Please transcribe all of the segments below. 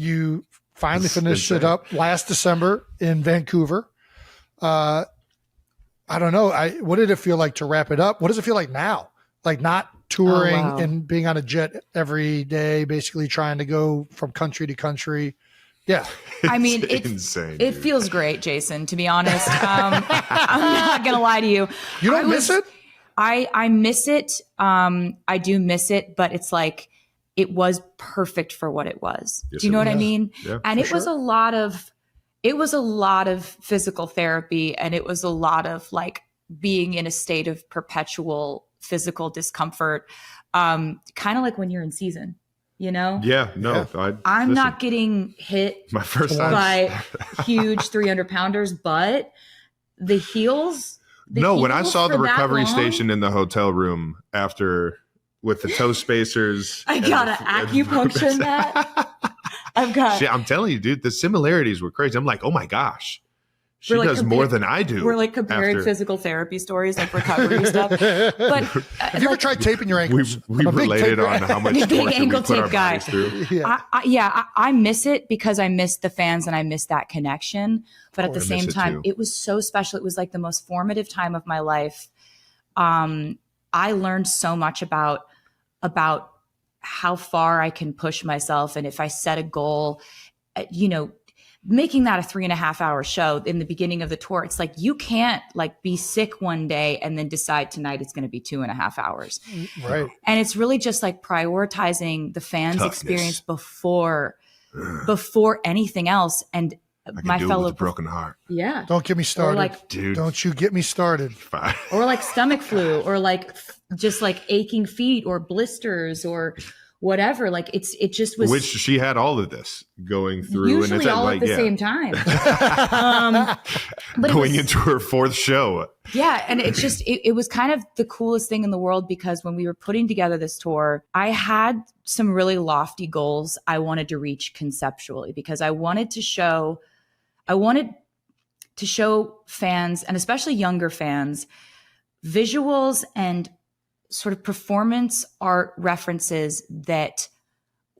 You finally It's finished it insane. up last December in Vancouver. I don't know. What did it feel like to wrap it up? What does it feel like now? Like not touring wow. and being on a jet every day, basically trying to go from country to country. Yeah. I mean, It's insane. it dude. feels great, Jason, to be honest. I'm not going to lie to you. You don't miss it? I miss it. I do miss it, but it's like, it was perfect for what it was. Yes, Do you know it what I was. mean? Yeah, and for it was a lot of physical therapy, and it was a lot of like being in a state of perpetual physical discomfort. Kind of like when you're in season, you know? Yeah, no. Yeah. I'm not getting hit My first time. by huge 300 pounders, but the heels. When I saw the for that recovery long, station in the hotel room after with the toe spacers. I gotta acupuncture that. I've got. Shit, I'm telling you, dude, the similarities were crazy. I'm like, oh my gosh. She We're like does more than I do. We're like comparing after- physical therapy stories, like recovery stuff. But Have you ever tried taping your ankles? we I'm a big related tape- on how much Big torture we ankle put our tape guy. bodies through. Yeah. I miss it because I miss the fans and I miss that connection. But at the I same miss it time, too. it was so special. It was like the most formative time of my life. I learned so much about how far I can push myself. And if I set a goal, making that a 3.5 hour show in the beginning of the tour, it's like, you can't like be sick one day and then decide tonight it's going to be 2.5 hours. Right. And it's really just like prioritizing the fans' Toughness. experience before anything else. And I can my do it fellow with a broken heart. yeah. Don't get me started. like- Dude. Don't you get me started. Fine. Or like stomach flu, or like just like aching feet or blisters or whatever. Like it just was Which she had all of this going through. usually and it's all like, at the yeah, same time. But it going was- into her fourth show. Yeah. And it's just, it was kind of the coolest thing in the world, because when we were putting together this tour, I had some really lofty goals I wanted to reach conceptually, because I wanted to show fans, and especially younger fans, visuals and sort of performance art references that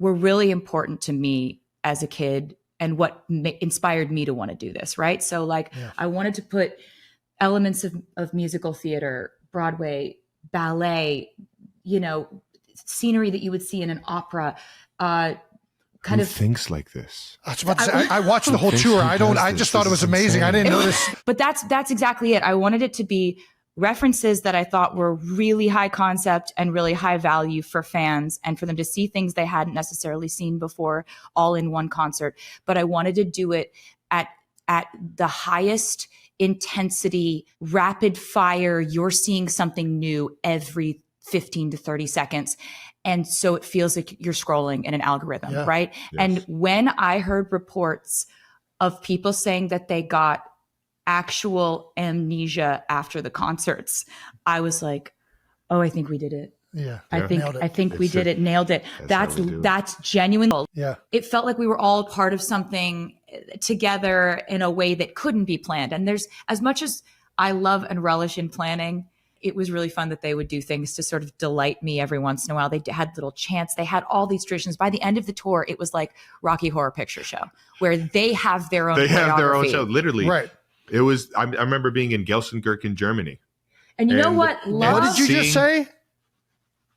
were really important to me as a kid and what inspired me to want to do this. Right. So like, Yeah. I wanted to put elements of musical theater, Broadway, ballet, scenery that you would see in an opera, Who thinks like this? I was about to say, I watched the whole tour. I just thought it was amazing. I didn't notice. But that's exactly it. I wanted it to be references that I thought were really high concept and really high value for fans, and for them to see things they hadn't necessarily seen before all in one concert. But I wanted to do it at the highest intensity, rapid fire. You're seeing something new every 15 to 30 seconds. And so it feels like you're scrolling in an algorithm, Yeah. right? Yes. And when I heard reports of people saying that they got actual amnesia after the concerts, I was like, oh, I think we did it. Yeah. I think Nailed it. I think we It's did a- it, nailed it. that's how we do it. That's genuine. Yeah. It felt like we were all part of something together in a way that couldn't be planned. And there's, as much as I love and relish in planning, it was really fun that they would do things to sort of delight me every once in a while. They had little chants. They had all these traditions. By the end of the tour, it was like Rocky Horror Picture Show, where they have their own They have their own choreography. show. Literally. Right. It was, I remember being in Gelsenkirchen, Germany. And you know And- what? and What Love, did you just say?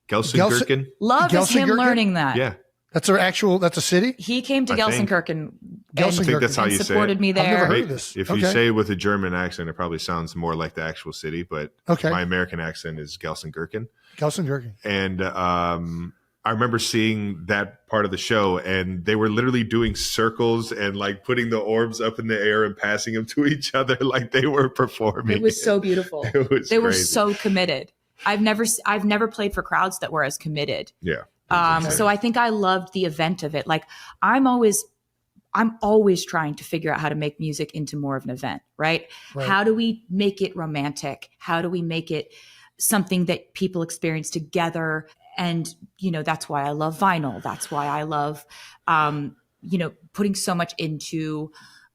Gelsenkirchen? love is him Gelsenkirchen? learning that. Yeah. That's a city? He came to I think. Gelsenkirchen I think Gelsenkirchen. that's how and you say supported it. me I've never there. heard of this. If you Okay. say it with a German accent, it probably sounds more like the actual city, but Okay. my American accent is Gelsenkirchen. Gelsenkirchen. And I remember seeing that part of the show, and they were literally doing circles and like putting the orbs up in the air and passing them to each other like they were performing. It was so beautiful. It was They were crazy. so committed. I've never played for crowds that were as committed. Yeah. So I think I loved the event of it. Like I'm always trying to figure out how to make music into more of an event, right? Right. How do we make it romantic? How do we make it something that people experience together? And, that's why I love vinyl. That's why I love, putting so much into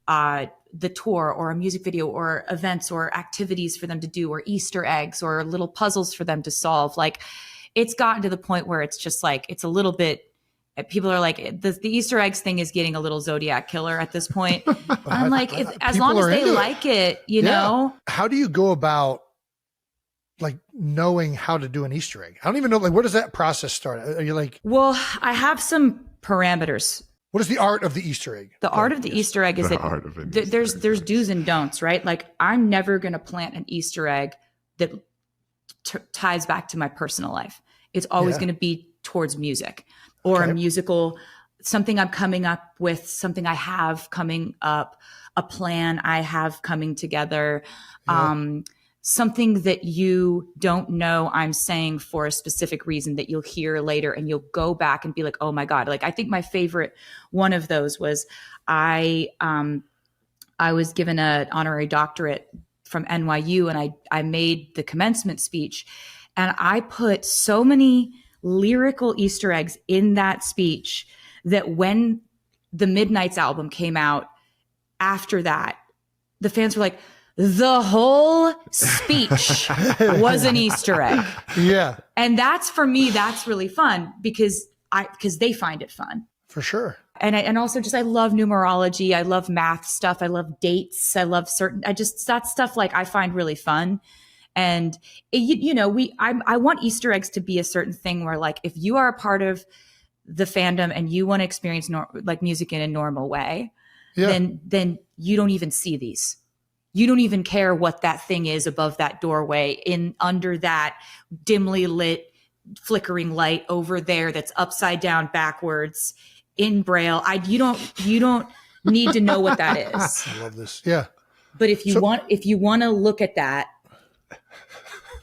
the tour or a music video or events or activities for them to do or Easter eggs or little puzzles for them to solve. Like it's gotten to the point where it's just like, it's a little bit people are like, the Easter eggs thing is getting a little Zodiac killer at this point. I'm like, as long as they like it, you know. How do you go about like knowing how to do an Easter egg? I don't even know. Like, where does that process start? Are you like, well, I have some parameters. what is the art of the Easter egg? The art of the Easter egg is that there's do's and don'ts, right? Like, I'm never going to plant an Easter egg that ties back to my personal life. It's always going to be towards music or a musical, something I'm coming up with, something I have coming up, a plan I have coming together, something that you don't know I'm saying for a specific reason that you'll hear later, and you'll go back and be like, oh my God. Like, I think my favorite one of those was I was given an honorary doctorate from NYU, and I made the commencement speech, and I put so many lyrical Easter eggs in that speech that when the Midnights album came out after that, the fans were like, the whole speech was an Easter egg. Yeah. And that's, for me, that's really fun because they find it fun. For sure. And also just, I love numerology. I love math stuff. I love dates. I love that stuff like I find really fun. And I want Easter eggs to be a certain thing where, like, if you are a part of the fandom and you want to experience like music in a normal way, then you don't even see these. You don't even care what that thing is above that doorway, under that dimly lit, flickering light over there that's upside down, backwards, in Braille. You don't need to know what that is. I love this. Yeah. But if you want to look at that,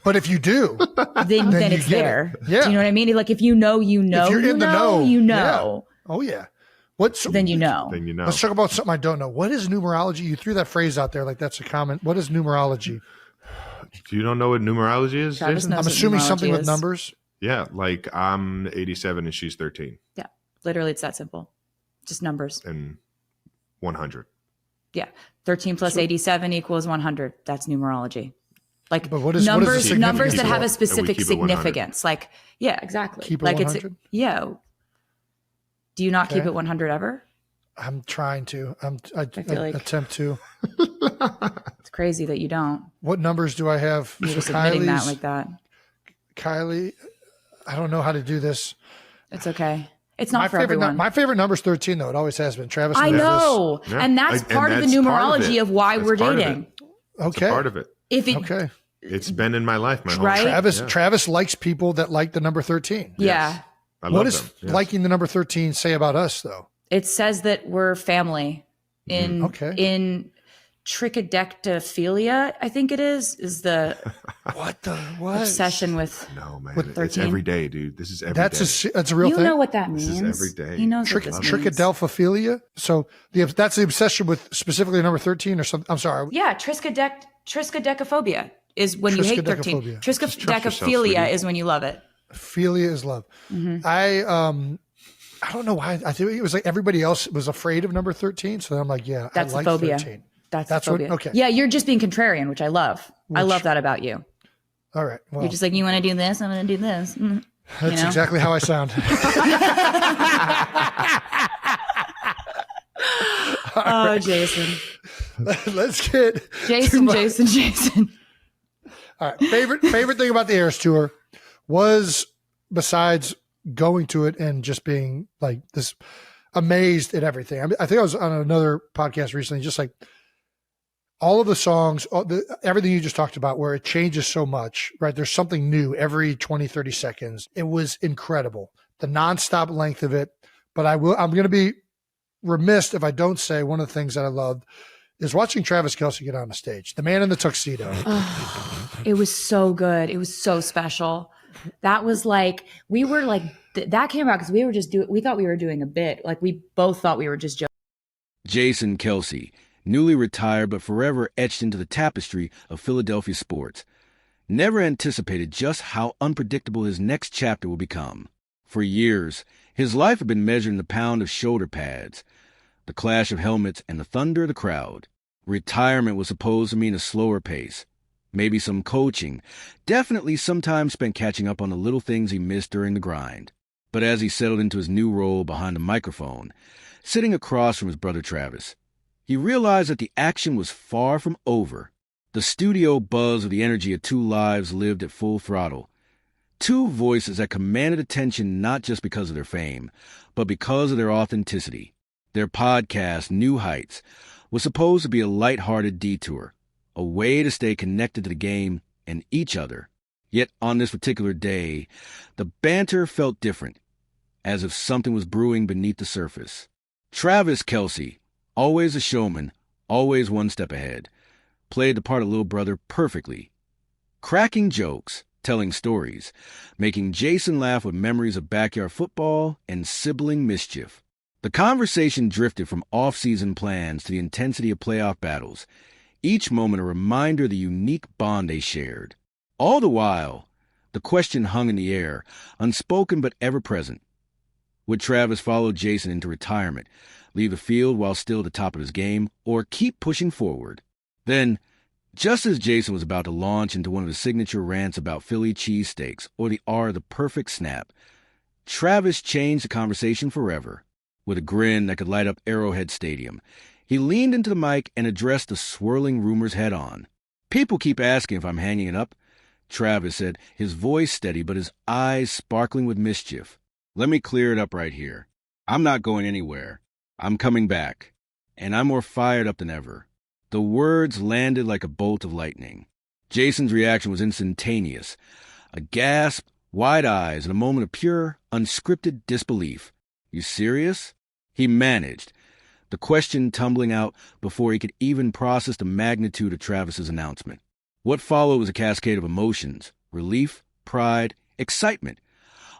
but if you do, then it's there. Yeah. Do you know what I mean? Like, if you know, if you're in the know, you know. Yeah. Oh yeah. Then you know. Let's talk about something I don't know. What is numerology? You threw that phrase out there like that's a comment. What is numerology? You don't know what numerology is, Jason? I'm assuming something with numbers. Yeah, like I'm 87 and she's 13. Yeah, literally, it's that simple. Just numbers. And 100. Yeah, 13 plus 87 equals 100. That's numerology. Like, but what is numbers numbers that have a specific significance. Like, yeah, exactly. Keep it like 100? Do you not keep it 100 ever? I'm trying to. I attempt to. It's crazy that you don't. What numbers do I have? You're just admitting that like that. Kylie, I don't know how to do this. It's okay. It's not for everyone. My favorite number is 13, though. It always has been. Travis. I know. Yeah. And that's part of the numerology of why we're dating. Okay. Part of it. Okay. It's been in my life, my whole life. Travis likes people that like the number 13. Yeah. Yes. What does liking the number 13 say about us, though? It says that we're family in trichodectophilia, I think it is the what obsession with. No, man, with 13. It's every day, dude. This is every day. That's a real thing. You know what that means. This is every day. He knows what this means. Trichodelphophilia. So that's the obsession with specifically number 13 or something. I'm sorry. Yeah, triskaidekaphobia is when you hate 13. Triskaidekaphilia is when you love it. Philia is love. Mm-hmm. I don't know why. I think it was like everybody else was afraid of number 13. So I'm like, yeah, that's I like phobia. 13. That's phobia. Okay. Yeah, you're just being contrarian, which I love. I love that about you. All right. Well, you're just like, you want to do this? I'm going to do this. Mm. That's exactly how I sound. Oh, Jason. Let's get Jason. All right. Favorite thing about the Eras Tour was, besides going to it and just being like this amazed at everything. I think I was on another podcast recently, just like all of the songs, everything you just talked about, where it changes so much, right? There's something new every 20, 30 seconds. It was incredible. The nonstop length of it. But I'm going to be remiss if I don't say one of the things that I loved is watching Travis Kelce get on the stage, the man in the tuxedo. Oh, it was so good. It was so special. That was like, we were like, that came out because we thought we were doing a bit. Like, we both thought we were just joking. Jason Kelce, newly retired but forever etched into the tapestry of Philadelphia sports, never anticipated just how unpredictable his next chapter will become. For years, his life had been measured in the pound of shoulder pads, the clash of helmets, and the thunder of the crowd. Retirement was supposed to mean a slower pace, maybe some coaching, definitely some time spent catching up on the little things he missed during the grind. But as he settled into his new role behind the microphone, sitting across from his brother Travis, he realized that the action was far from over. The studio buzz of the energy of two lives lived at full throttle. Two voices that commanded attention not just because of their fame, but because of their authenticity. Their podcast, New Heights, was supposed to be a lighthearted detour, a way to stay connected to the game and each other. Yet on this particular day, the banter felt different, as if something was brewing beneath the surface. Travis Kelce, always a showman, always one step ahead, played the part of little brother perfectly. Cracking jokes, telling stories, making Jason laugh with memories of backyard football and sibling mischief. The conversation drifted from off-season plans to the intensity of playoff battles, each moment a reminder of the unique bond they shared. All the while, the question hung in the air, unspoken but ever-present. Would Travis follow Jason into retirement, leave the field while still at the top of his game, or keep pushing forward? Then, just as Jason was about to launch into one of his signature rants about Philly cheesesteaks or the art of the perfect snap, Travis changed the conversation forever. With a grin that could light up Arrowhead Stadium, he leaned into the mic and addressed the swirling rumors head-on. "People keep asking if I'm hanging it up," Travis said, his voice steady but his eyes sparkling with mischief. "Let me clear it up right here. I'm not going anywhere. I'm coming back. And I'm more fired up than ever." The words landed like a bolt of lightning. Jason's reaction was instantaneous. A gasp, wide eyes, and a moment of pure, unscripted disbelief. "You serious?" He managed, the question tumbling out before he could even process the magnitude of Travis's announcement. What followed was a cascade of emotions: relief, pride, excitement,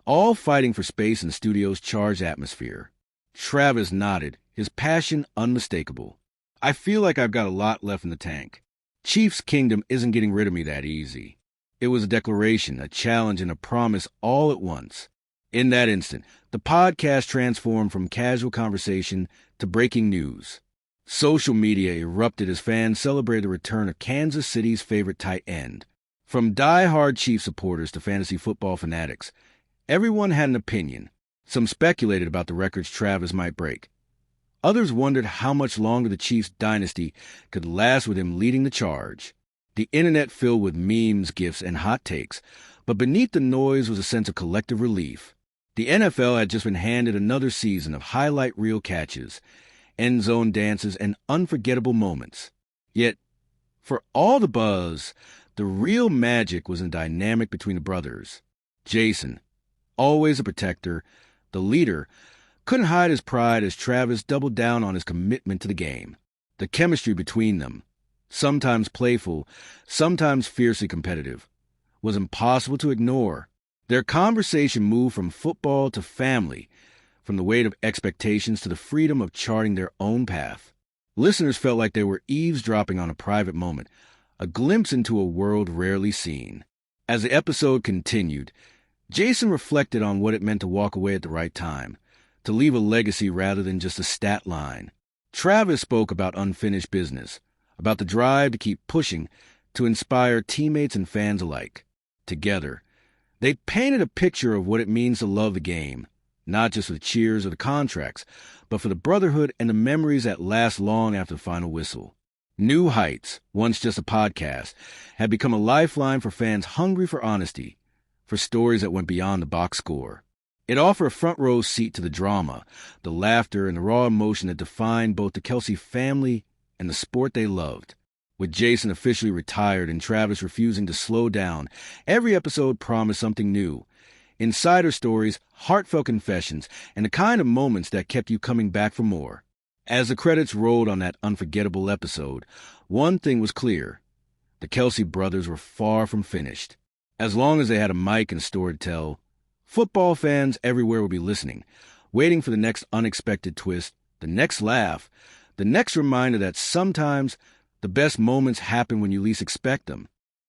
all fighting for space in the studio's charged atmosphere. Travis nodded, his passion unmistakable. "I feel like I've got a lot left in the tank. Chiefs Kingdom isn't getting rid of me that easy." It was a declaration, a challenge, and a promise all at once. In that instant, the podcast transformed from casual conversation to breaking news. Social media erupted as fans celebrated the return of Kansas City's favorite tight end. From die-hard Chiefs supporters to fantasy football fanatics, everyone had an opinion. Some speculated about the records Travis might break. Others wondered how much longer the Chiefs dynasty could last with him leading the charge. The internet filled with memes, gifs, and hot takes, but beneath the noise was a sense of collective relief. The NFL had just been handed another season of highlight reel catches, end zone dances, and unforgettable moments. Yet, for all the buzz, the real magic was in the dynamic between the brothers. Jason, always a protector, the leader, couldn't hide his pride as Travis doubled down on his commitment to the game. The chemistry between them, sometimes playful, sometimes fiercely competitive, was impossible to ignore. Their conversation moved from football to family, from the weight of expectations to the freedom of charting their own path. Listeners felt like they were eavesdropping on a private moment, a glimpse into a world rarely seen. As the episode continued, Jason reflected on what it meant to walk away at the right time, to leave a legacy rather than just a stat line. Travis spoke about unfinished business, about the drive to keep pushing, to inspire teammates and fans alike. Together, they painted a picture of what it means to love the game, not just for the cheers or the contracts, but for the brotherhood and the memories that last long after the final whistle. New Heights, once just a podcast, had become a lifeline for fans hungry for honesty, for stories that went beyond the box score. It offered a front-row seat to the drama, the laughter, and the raw emotion that defined both the Kelce family and the sport they loved. With Jason officially retired and Travis refusing to slow down, every episode promised something new. Insider stories, heartfelt confessions, and the kind of moments that kept you coming back for more. As the credits rolled on that unforgettable episode, one thing was clear. The Kelce brothers were far from finished. As long as they had a mic and a story to tell, football fans everywhere would be listening, waiting for the next unexpected twist, the next laugh, the next reminder that sometimes the best moments happen when you least expect them.